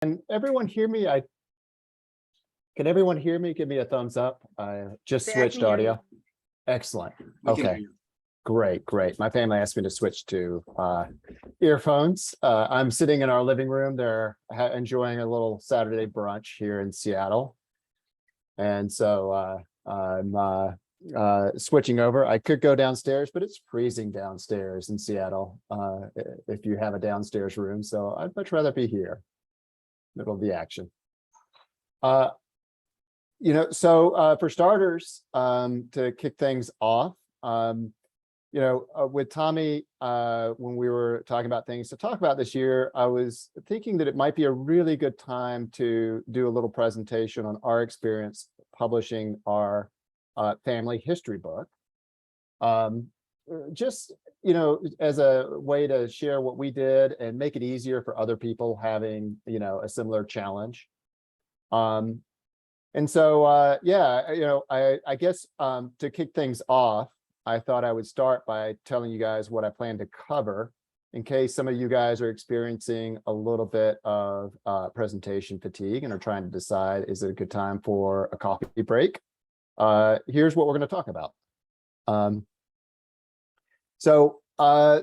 Can everyone hear me? Can everyone hear me? Give me a thumbs up. I just Say, I can switched hear you. audio. Excellent. We can hear Okay, you. great, great. My family asked me to switch to earphones. I'm sitting in our living room. They're enjoying a little Saturday brunch here in Seattle. And so I'm switching over. I could go downstairs, but it's freezing downstairs in Seattle if you have a downstairs room. So I'd much rather be here, middle of the action. For starters, to kick things off, with Tommy, when we were talking about things to talk about this year, I was thinking that it might be a really good time to do a little presentation on our experience publishing our family history book. Just, as a way to share what we did and make it easier for other people having, a similar challenge. And so, I guess to kick things off, I thought I would start by telling you guys what I plan to cover in case some of you guys are experiencing a little bit of presentation fatigue and are trying to decide, is it a good time for a coffee break? Here's what we're going to talk about.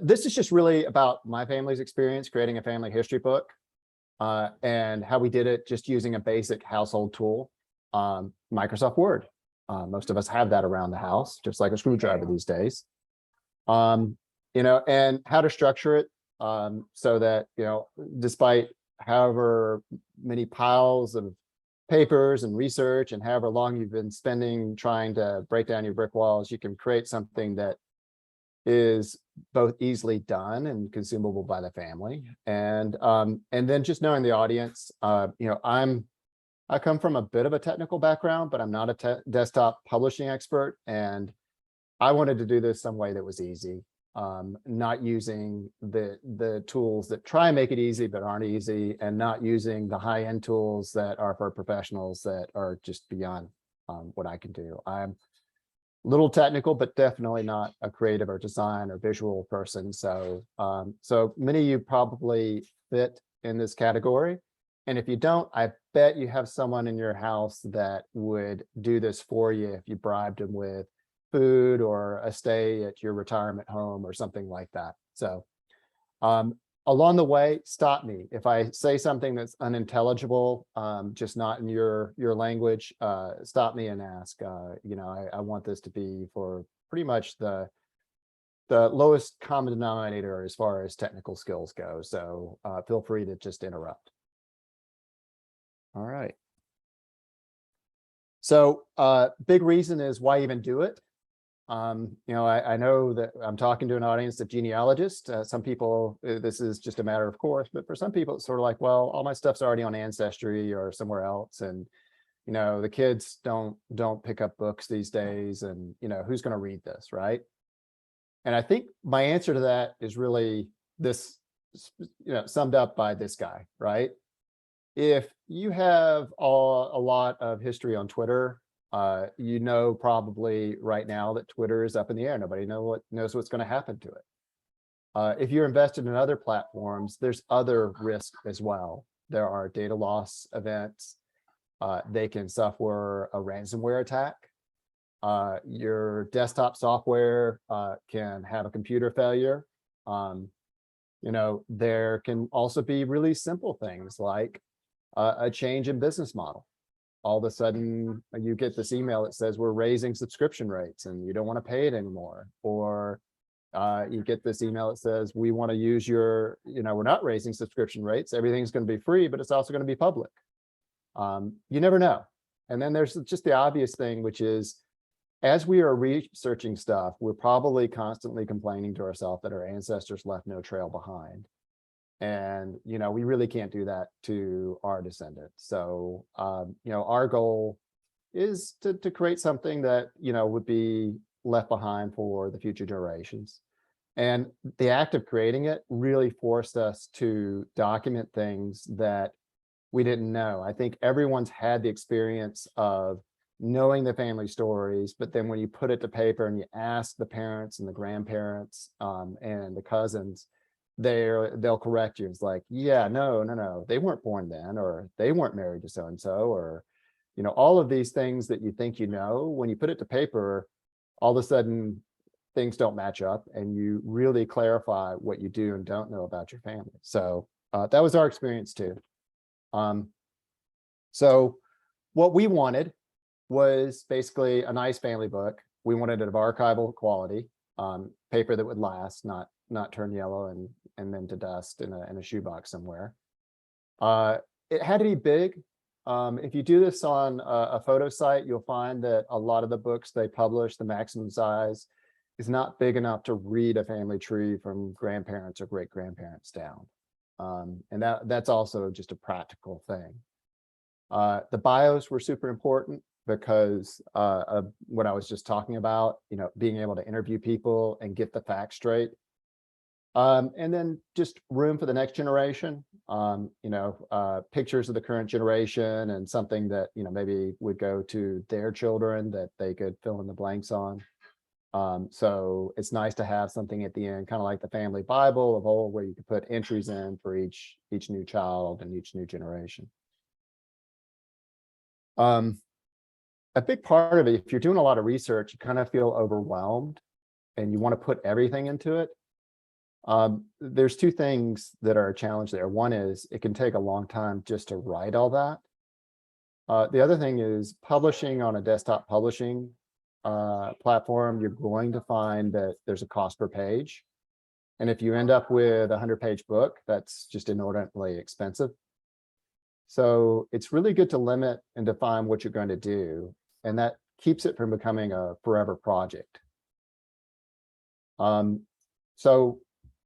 This is just really about my family's experience creating a family history book and how we did it just using a basic household tool. Microsoft Word. Most of us have that around the house, just like a screwdriver these days. And how to structure it so that, despite however many piles of papers and research and however long you've been spending trying to break down your brick walls, you can create something that is both easily done and consumable by the family. And then just knowing the audience, I come from a bit of a technical background, but I'm not a desktop publishing expert. And I wanted to do this some way that was easy, not using the tools that try and make it easy, but aren't easy, and not using the high-end tools that are for professionals that are just beyond what I can do. I'm a little technical, but definitely not a creative or design or visual person. So many of you probably fit in this category. And if you don't, I bet you have someone in your house that would do this for you if you bribed them with food or a stay at your retirement home or something like that. So along the way, stop me. If I say something that's unintelligible, just not in your language, stop me and ask. I want this to be for pretty much the lowest common denominator as far as technical skills go. So feel free to just interrupt. All right. So big reason is why even do it. I know that I'm talking to an audience of genealogists. Some people, this is just a matter of course, but for some people, it's sort of like, well, all my stuff's already on Ancestry or somewhere else. And, the kids don't pick up books these days. And, who's going to read this, right? And I think my answer to that is really this, summed up by this guy, right? If you have a lot of history on Twitter, probably right now that Twitter is up in the air. Nobody knows what's going to happen to it. If you're invested in other platforms, there's other risks as well. There are data loss events. They can suffer a ransomware attack. Your desktop software can have a computer failure. There can also be really simple things like a change in business model. All of a sudden you get this email that says we're raising subscription rates and you don't want to pay it anymore. Or you get this email that says we want to use your, we're not raising subscription rates. Everything's going to be free, but it's also going to be public. You never know. And then there's just the obvious thing, which is as we are researching stuff, we're probably constantly complaining to ourselves that our ancestors left no trail behind. And, we really can't do that to our descendants. So, our goal is to create something that, would be left behind for the future generations. And the act of creating it really forced us to document things that we didn't know. I think everyone's had the experience of knowing the family stories, but then when you put it to paper and you ask the parents and the grandparents and the cousins, they'll correct you. It's like, yeah, no, they weren't born then, or they weren't married to so and so, or all of these things that you think when you put it to paper, all of a sudden things don't match up, and you really clarify what you do and don't know about your family. So that was our experience too. So what we wanted was basically a nice family book. We wanted it of archival quality, paper that would last, not turn yellow and then to dust in a shoebox somewhere. It had to be big. If you do this on a photo site, you'll find that a lot of the books they publish, the maximum size is not big enough to read a family tree from grandparents or great grandparents down. And that's also just a practical thing. The bios were super important because of what I was just talking about, being able to interview people and get the facts straight. And then just room for the next generation, pictures of the current generation and something that, maybe would go to their children that they could fill in the blanks on. So it's nice to have something at the end, kind of like the family Bible of old, where you could put entries in for each new child and each new generation. A big part of it, if you're doing a lot of research, you kind of feel overwhelmed and you want to put everything into it. There's two things that are a challenge there. One is it can take a long time just to write all that. The other thing is publishing on a desktop publishing platform, you're going to find that there's a cost per page. And if you end up with a 100-page book, that's just inordinately expensive. So it's really good to limit and define what you're going to do. And that keeps it from becoming a forever project. So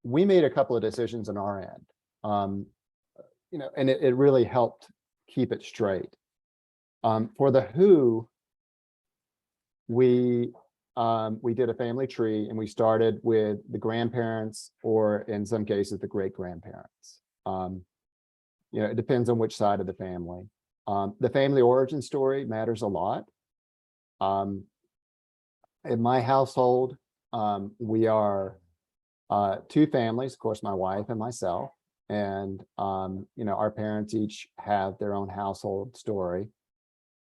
we made a couple of decisions on our end, and it really helped keep it straight. For the Who, we did a family tree, and we started with the grandparents, or in some cases, the great grandparents. It depends on which side of the family. The family origin story matters a lot. In my household, we are two families, of course, my wife and myself, and our parents each have their own household story.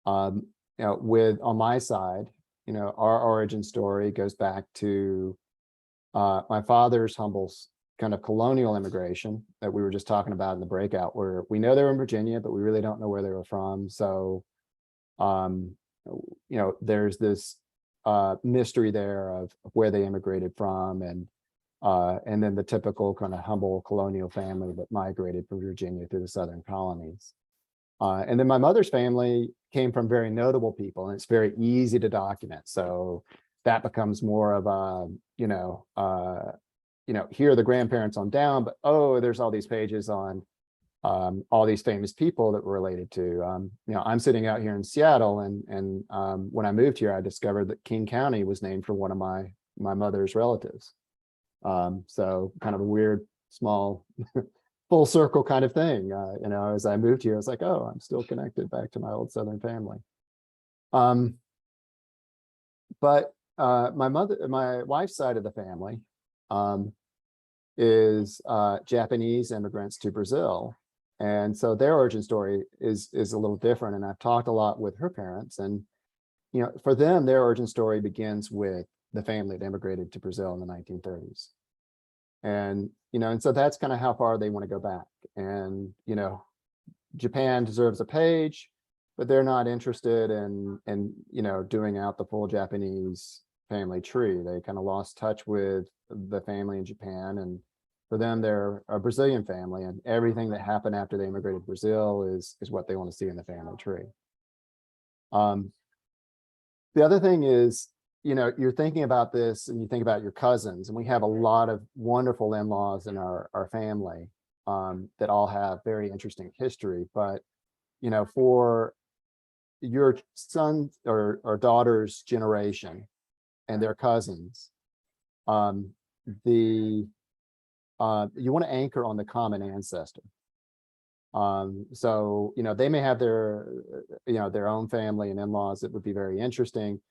On my side, our origin story goes back to my father's humble kind of colonial immigration that we were just talking about in the breakout, where we know they were in Virginia, but we really don't know where they were from. So, there's this mystery there of where they immigrated from, and then the typical kind of humble colonial family that migrated from Virginia through the Southern colonies. And then my mother's family came from very notable people, and it's very easy to document. So that becomes more of a, here are the grandparents on down, but there's all these pages on all these famous people that we're related to. I'm sitting out here in Seattle, and when I moved here, I discovered that King County was named for one of my mother's relatives. So kind of a weird, small, full circle kind of thing. As I moved here, I was like, oh, I'm still connected back to my old Southern family. But my wife's side of the family is Japanese immigrants to Brazil. And so their origin story is a little different. And I've talked a lot with her parents, and, for them, their origin story begins with the family that immigrated to Brazil in the 1930s. And, and so that's kind of how far they want to go back. And, Japan deserves a page, but they're not interested in doing out the full Japanese family tree. They kind of lost touch with the family in Japan, and for them, they're a Brazilian family, and everything that happened after they immigrated to Brazil is what they want to see in the family tree. The other thing is, you're thinking about this and you think about your cousins, and we have a lot of wonderful in-laws in our family that all have very interesting history. But, for your son or daughter's generation and their cousins, you want to anchor on the common ancestor. So, they may have their own family and in-laws that would be very interesting,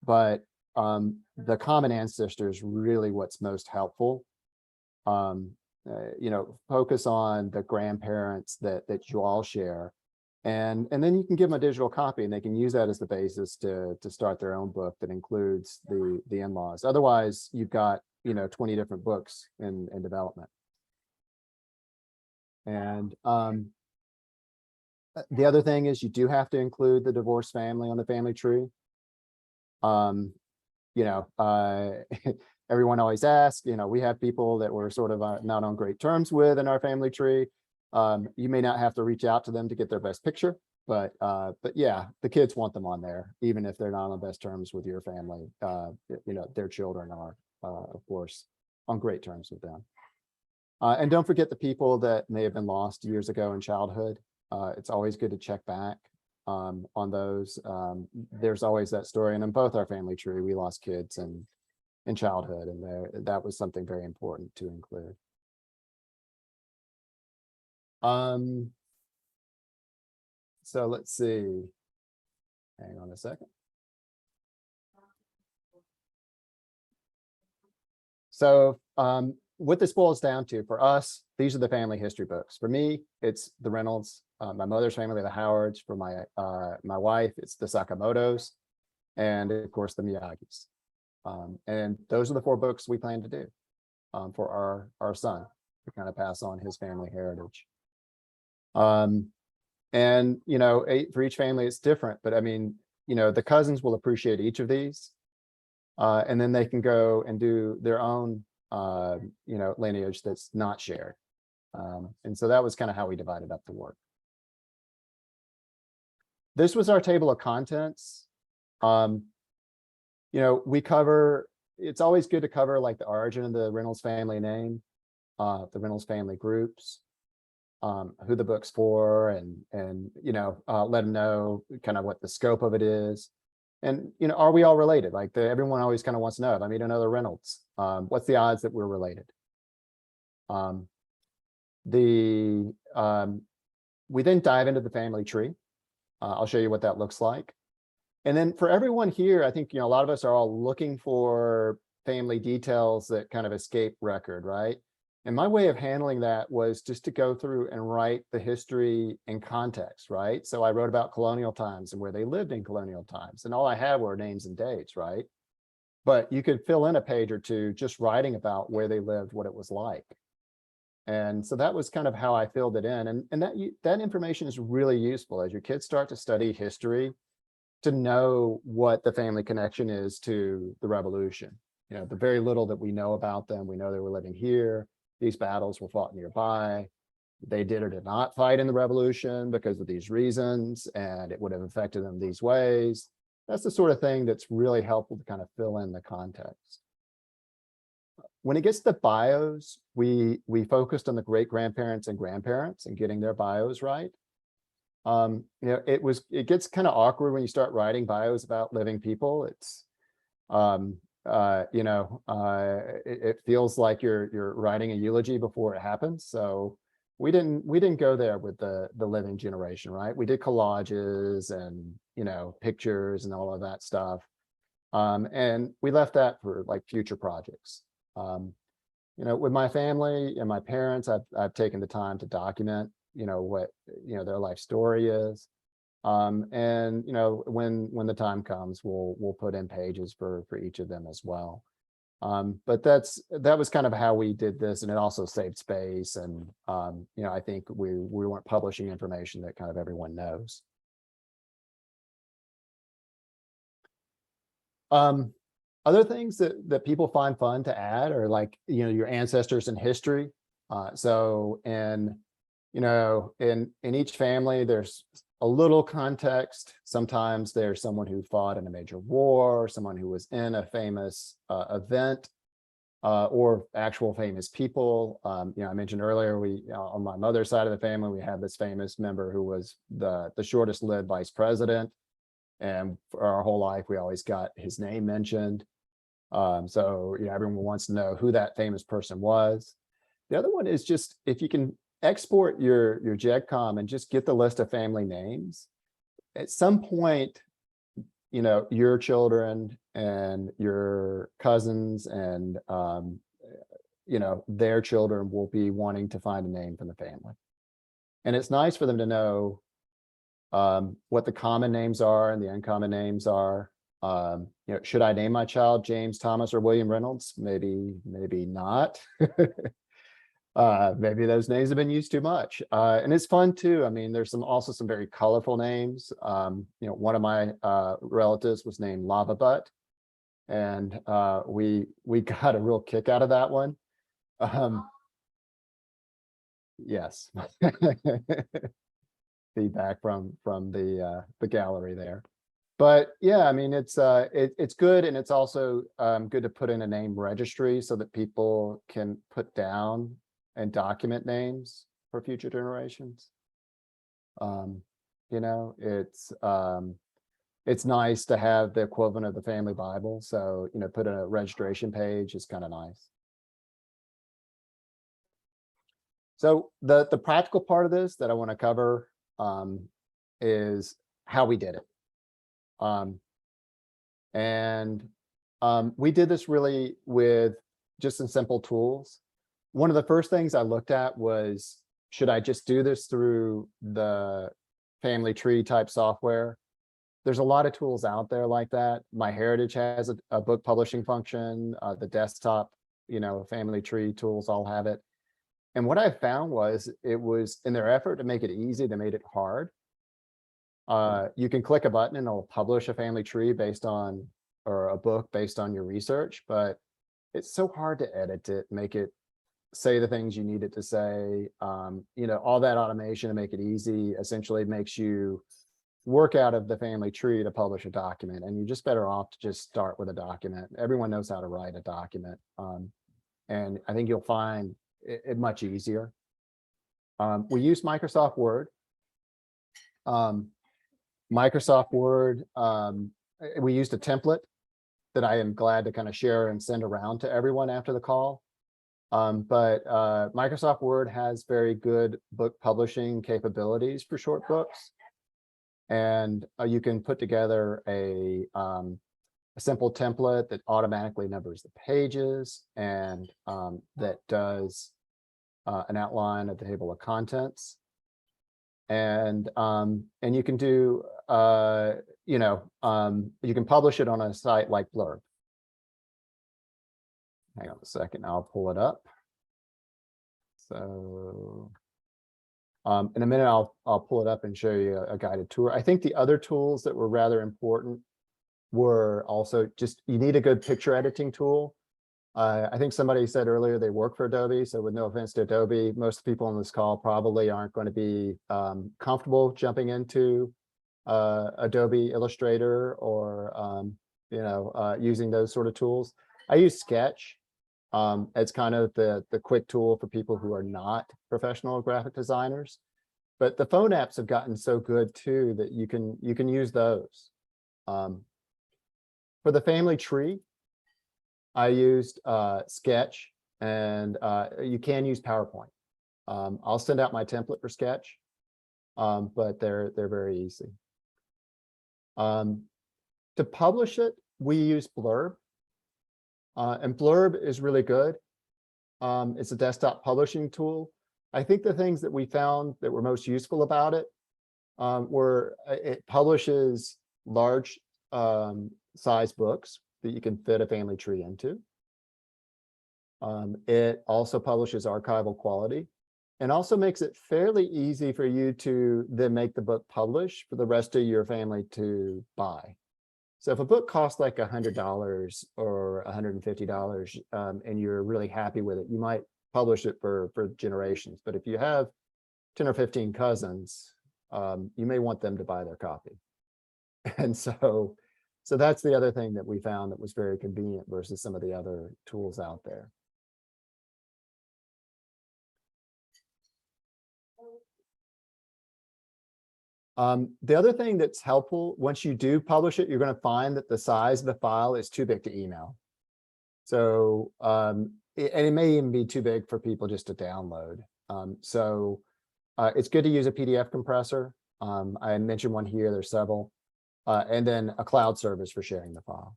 but the common ancestor is really what's most helpful. focus on the grandparents that you all share. And then you can give them a digital copy and they can use that as the basis to start their own book that includes the in-laws. Otherwise, you've got, 20 different books in development. And the other thing is you do have to include the divorced family on the family tree. Everyone always asks, we have people that we're sort of not on great terms with in our family tree. You may not have to reach out to them to get their best picture, but yeah, the kids want them on there, even if they're not on the best terms with your family. Their children are, of course, on great terms with them. And don't forget the people that may have been lost years ago in childhood. It's always good to check back on those. There's always that story, and in both our family tree, we lost kids in childhood, and that was something very important to include. So let's see. Hang on a second. So what this boils down to for us, these are the family history books. For me, it's the Reynolds. My mother's family, the Howards. For my wife, it's the Sakamotos, and of course the Miyagis. And those are the 4 books we plan to do for our son to kind of pass on his family heritage. And for each family it's different, but I mean, the cousins will appreciate each of these, and then they can go and do their own lineage that's not shared. And so that was kind of how we divided up the work. This was our table of contents. We cover, it's always good to cover like the origin of the Reynolds family name, the Reynolds family groups, who the book's for, and let them know kind of what the scope of it is. And, are we all related? Like everyone always kind of wants to know, if I meet another Reynolds, what's the odds that we're related? We then dive into the family tree. I'll show you what that looks like. And then for everyone here, I think, a lot of us are all looking for family details that kind of escape record, right? And my way of handling that was just to go through and write the history in context, right? So I wrote about colonial times and where they lived in colonial times, and all I had were names and dates, right? But you could fill in a page or two just writing about where they lived, what it was like. And so that was kind of how I filled it in. And that information is really useful as your kids start to study history, to know what the family connection is to the revolution. The very little that we know about them, we know they were living here. These battles were fought nearby. They did or did not fight in the revolution because of these reasons, and it would have affected them these ways. That's the sort of thing that's really helpful to kind of fill in the context. When it gets to bios, we focused on the great grandparents and grandparents and getting their bios right. It gets kind of awkward when you start writing bios about living people. It's it feels like you're writing a eulogy before it happens. So we didn't go there with the living generation, right? We did collages and pictures and all of that stuff, and we left that for like future projects. With my family and my parents, I've taken the time to document what their life story is. And when the time comes, we'll put in pages for each of them as well. But that was kind of how we did this, and it also saved space. And I think we weren't publishing information that kind of everyone knows. Other things that people find fun to add are like your ancestors in history. So in each family, there's a little context. Sometimes there's someone who fought in a major war, someone who was in a famous event, or actual famous people. I mentioned earlier, on my mother's side of the family, we had this famous member who was the shortest lived vice president. And for our whole life, we always got his name mentioned. So everyone wants to know who that famous person was. The other one is just if you can export your JegCom and just get the list of family names. At some point, your children and your cousins and you know, their children will be wanting to find a name for the family. And it's nice for them to know what the common names are and the uncommon names are. You know, should I name my child James Thomas or William Reynolds? Maybe, maybe not. Maybe those names have been used too much. And it's fun too. I mean, there's also some very colorful names. You know, one of my relatives was named Lava Butt, and we got a real kick out of that one. Yes. Feedback from the gallery there. But yeah, I mean, it's good, and it's also good to put in a name registry so that people can put down and document names for future generations. You know, it's nice to have the equivalent of the family Bible. So, you know, put in a registration page is kind of nice. So the practical part of this that I want to cover is how we did it. We did this really with just some simple tools. One of the first things I looked at was, should I just do this through the family tree type software? There's a lot of tools out there like that. MyHeritage has a book publishing function. The desktop, you know, family tree tools all have it. And what I found was, it was in their effort to make it easy, they made it hard. You can click a button and it'll publish a family tree based on, or a book based on your research, but it's so hard to edit it, make it say the things you need it to say. You know, all that automation to make it easy essentially makes you work out of the family tree to publish a document, and you're just better off to just start with a document. Everyone knows how to write a document. And I think you'll find it much easier. We use Microsoft Word. Microsoft Word, we used a template that I am glad to kind of share and send around to everyone after the call. But Microsoft Word has very good book publishing capabilities for short books. And you can put together a simple template that automatically numbers the pages, and that does an outline of the table of contents. And you can do, you know, you can publish it on a site like Blurb. Hang on a second, I'll pull it up. So in a minute, I'll pull it up and show you a guided tour. I think the other tools that were rather important were also just, you need a good picture editing tool. I think somebody said earlier they work for Adobe. So with no offense to Adobe, most people on this call probably aren't going to be comfortable jumping into Adobe Illustrator or, you know, using those sort of tools. I use Sketch. It's kind of the quick tool for people who are not professional graphic designers. But the phone apps have gotten so good too that you can use those. For the family tree, I used Sketch, and you can use PowerPoint. I'll send out my template for Sketch, but they're very easy. To publish it, we use Blurb, and Blurb is really good. It's a desktop publishing tool. I think the things that we found that were most useful about it were it publishes large size books that you can fit a family tree into. It also publishes archival quality, and also makes it fairly easy for you to then make the book publish for the rest of your family to buy. So if a book costs like $100 or $150, and you're really happy with it, you might publish it for generations. But if you have 10 or 15 cousins, you may want them to buy their copy. And so that's the other thing that we found that was very convenient versus some of the other tools out there. The other thing that's helpful, once you do publish it, you're going to find that the size of the file is too big to email. So, and it may even be too big for people just to download. It's good to use a PDF compressor. I mentioned one here, there's several. And then a cloud service for sharing the file.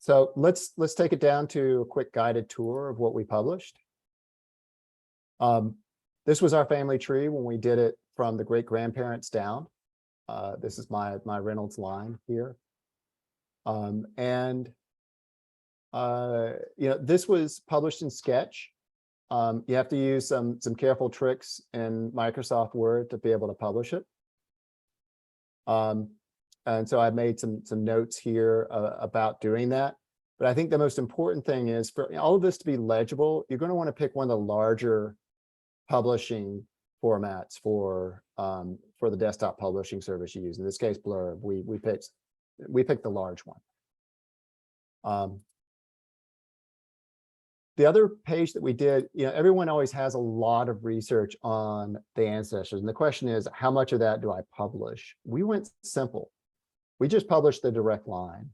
So let's take it down to a quick guided tour of what we published. This was our family tree when we did it from the great grandparents down. This is my Reynolds line here. This was published in Sketch. You have to use some careful tricks in Microsoft Word to be able to publish it. And so I've made some notes here about doing that. But I think the most important thing is for all of this to be legible, you're going to want to pick one of the larger publishing formats for the desktop publishing service you use. In this case, Blurb. We picked the large one. The other page that we did, everyone always has a lot of research on the ancestors. And the question is, how much of that do I publish? We went simple. We just published the direct line.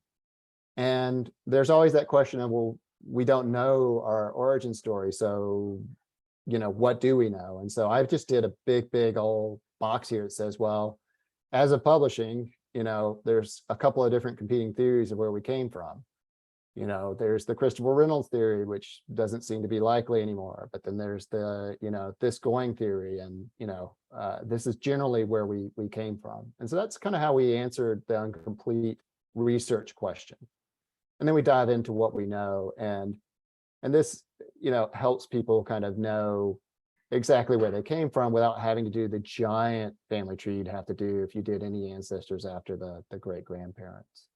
And there's always that question of, well, we don't know our origin story. So, what do we know? And so I just did a big old box here that says, well, as of publishing, there's a couple of different competing theories of where we came from. There's the Christopher Reynolds theory, which doesn't seem to be likely anymore. But then there's the, this going theory. And, this is generally where we came from. And so that's kind of how we answered the incomplete research question. And then we dive into what we know. And this, helps people kind of know exactly where they came from without having to do the giant family tree you'd have to do if you did any ancestors after the great grandparents.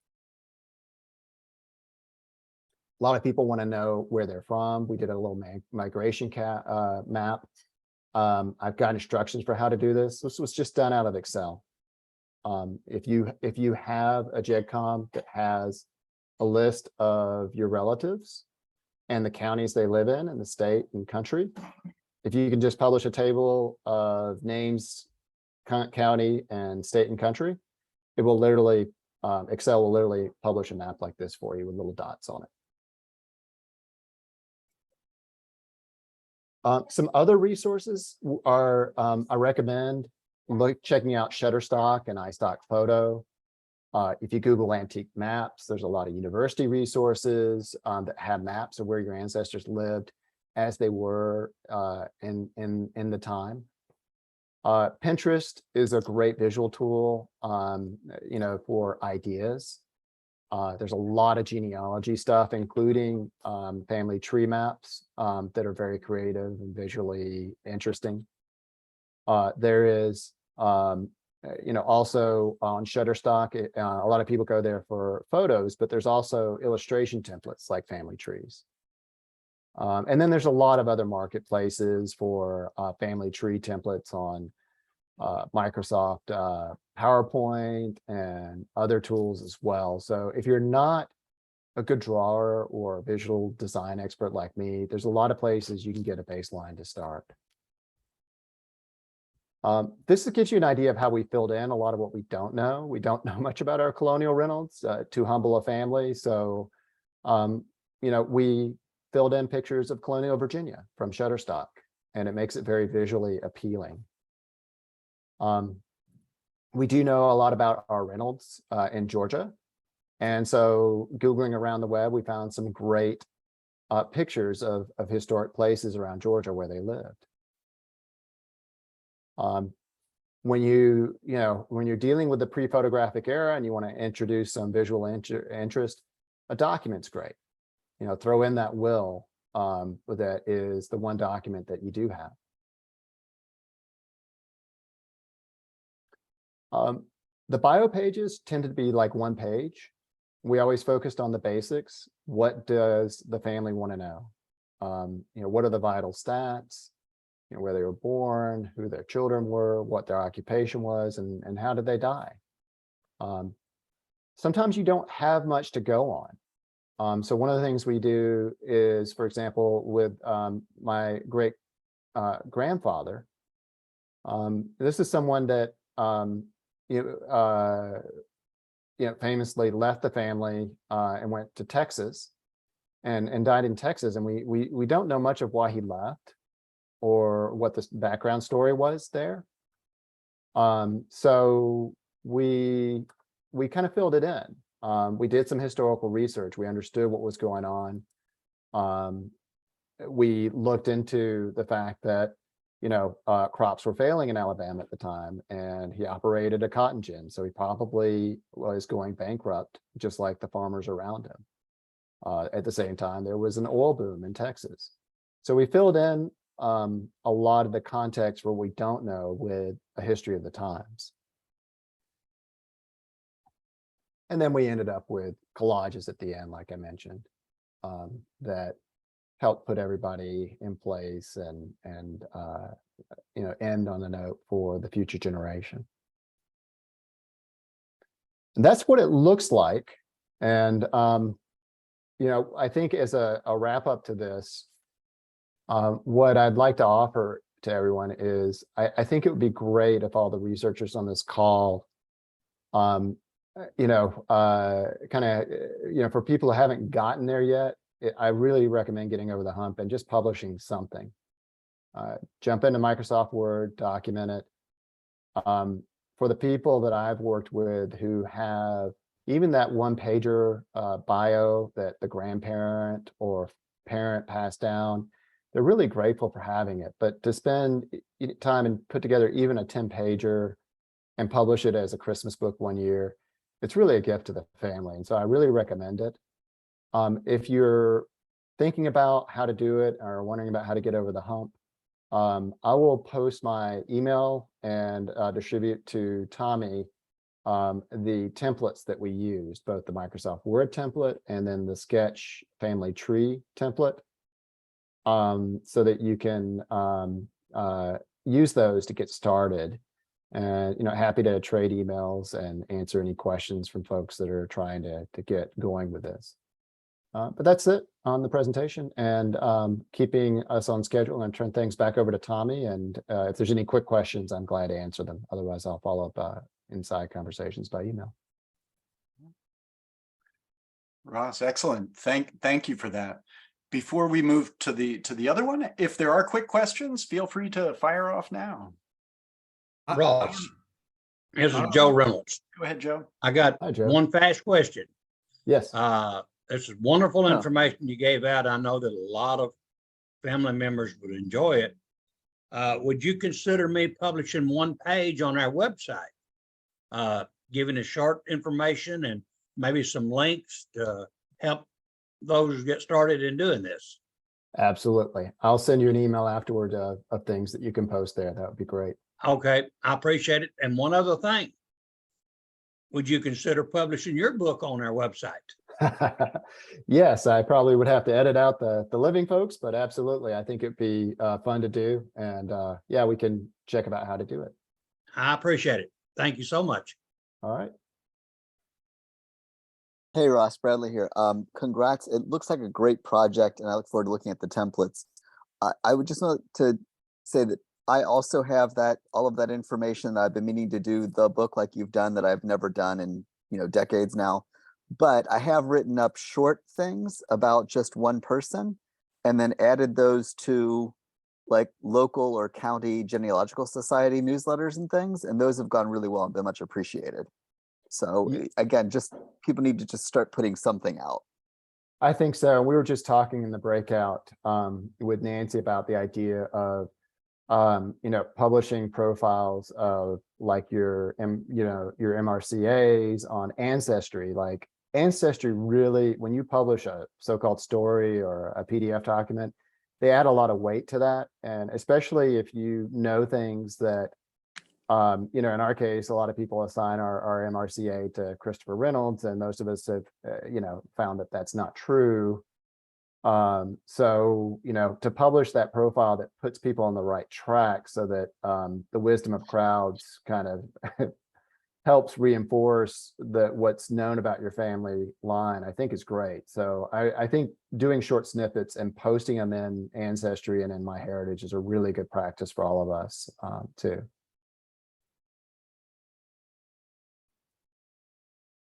A lot of people want to know where they're from. We did a little migration map. I've got instructions for how to do this. This was just done out of Excel. If you have a GEDCOM that has a list of your relatives and the counties they live in and the state and country, if you can just publish a table of names, county, and state and country, it will literally, Excel will literally publish a map like this for you with little dots on it. Some other resources are, I recommend checking out Shutterstock and iStock Photo. If you Google antique maps, there's a lot of university resources that have maps of where your ancestors lived as they were in the time. Pinterest is a great visual tool, for ideas. There's a lot of genealogy stuff, including family tree maps that are very creative and visually interesting. There is, also on Shutterstock, a lot of people go there for photos, but there's also illustration templates like family trees. And then there's a lot of other marketplaces for family tree templates on Microsoft PowerPoint and other tools as well. So if you're not a good drawer or visual design expert like me, there's a lot of places you can get a baseline to start. This gives you an idea of how we filled in a lot of what we don't know. We don't know much about our colonial Reynolds, too humble a family. So, we filled in pictures of colonial Virginia from Shutterstock, and it makes it very visually appealing. We do know a lot about our Reynolds in Georgia. And so Googling around the web, we found some great pictures of historic places around Georgia where they lived. When you're dealing with the pre-photographic era and you want to introduce some visual interest, a document's great. Throw in that will that is the one document that you do have. The bio pages tended to be like one page. We always focused on the basics. What does the family want to know? What are the vital stats? Where they were born, who their children were, what their occupation was, and how did they die? Sometimes you don't have much to go on. So one of the things we do is, for example, with my great grandfather, this is someone that famously left the family and went to Texas and died in Texas. And we don't know much of why he left or what the background story was there. So we kind of filled it in. We did some historical research. We understood what was going on. We looked into the fact that, crops were failing in Alabama at the time, and he operated a cotton gin. So he probably was going bankrupt, just like the farmers around him. At the same time, there was an oil boom in Texas. So we filled in a lot of the context where we don't know with a history of the times. And then we ended up with collages at the end, like I mentioned, that help put everybody in place and end on a note for the future generation. And that's what it looks like. And I think as a wrap up to this, what I'd like to offer to everyone is I think it would be great if all the researchers on this call, for people who haven't gotten there yet, I really recommend getting over the hump and just publishing something. Jump into Microsoft Word, document it. For the people that I've worked with who have even that one pager bio that the grandparent or parent passed down, they're really grateful for having it. But to spend time and put together even a 10-pager and publish it as a Christmas book one year, it's really a gift to the family. And so I really recommend it. If you're thinking about how to do it or wondering about how to get over the hump, I will post my email and distribute to Tommy the templates that we used, both the Microsoft Word template and then the Sketch family tree template, so that you can use those to get started. And happy to trade emails and answer any questions from folks that are trying to get going with this. But that's it on the presentation, and keeping us on schedule, and turn things back over to Tommy. And if there's any quick questions, I'm glad to answer them. Otherwise, I'll follow up inside conversations by email. Ross, excellent. Thank you for that. Before we move to the other one, if there are quick questions, feel free to fire off now. Ross, this is Joe Reynolds. Go ahead, Joe. I got one fast question. Yes. This is wonderful information you gave out. I know that a lot of family members would enjoy it. Would you consider me publishing one page on our website, giving a short information and maybe some links to help those get started in doing this? Absolutely. I'll send you an email afterward of things that you can post there. That would be great. Okay, I appreciate it. And one other thing, would you consider publishing your book on our website? Yes, I probably would have to edit out the living folks, but absolutely. I think it'd be fun to do. And yeah, we can check about how to do it. I appreciate it. Thank you so much. All right. Hey, Ross, Bradley here. Congrats. It looks like a great project, and I look forward to looking at the templates. I would just want to say that I also have all of that information that I've been meaning to do the book like you've done, that I've never done in decades now. But I have written up short things about just one person, and then added those to like local or county genealogical society newsletters and things, and those have gone really well and been much appreciated. So again, just people need to just start putting something out. I think so. We were just talking in the breakout with Nancy about the idea of publishing profiles of like your MRCAs on Ancestry. Like Ancestry really, when you publish a so-called story or a PDF document, they add a lot of weight to that. And especially if you know things that, in our case, a lot of people assign our MRCA to Christopher Reynolds, and most of us have, found that that's not true. So, to publish that profile that puts people on the right track so that the wisdom of crowds kind of helps reinforce what's known about your family line, I think is great. So I think doing short snippets and posting them in Ancestry and in MyHeritage is a really good practice for all of us too.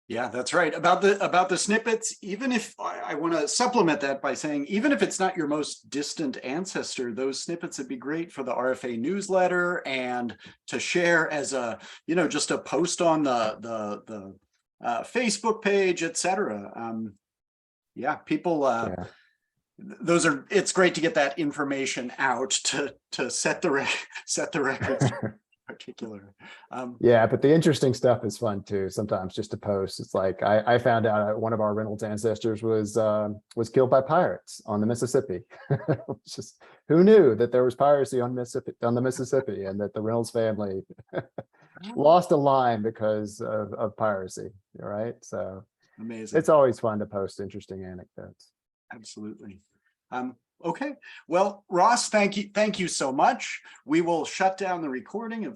Yeah, that's right. About the snippets, even if I want to supplement that by saying, even if it's not your most distant ancestor, those snippets would be great for the RFA newsletter and to share as a, just a post on the Facebook page, etc. Yeah, people, Yeah. it's great to get that information out to set the records in particular. Yeah, but the interesting stuff is fun too. Sometimes just to post. It's like I found out one of our Reynolds ancestors was killed by pirates on the Mississippi. It's just who knew that there was piracy on the Mississippi, and that the Reynolds family lost a line because of piracy. Right. So Amazing. it's always fun to post interesting anecdotes. Absolutely. Okay. Well, Ross, thank you so much. We will shut down the recording of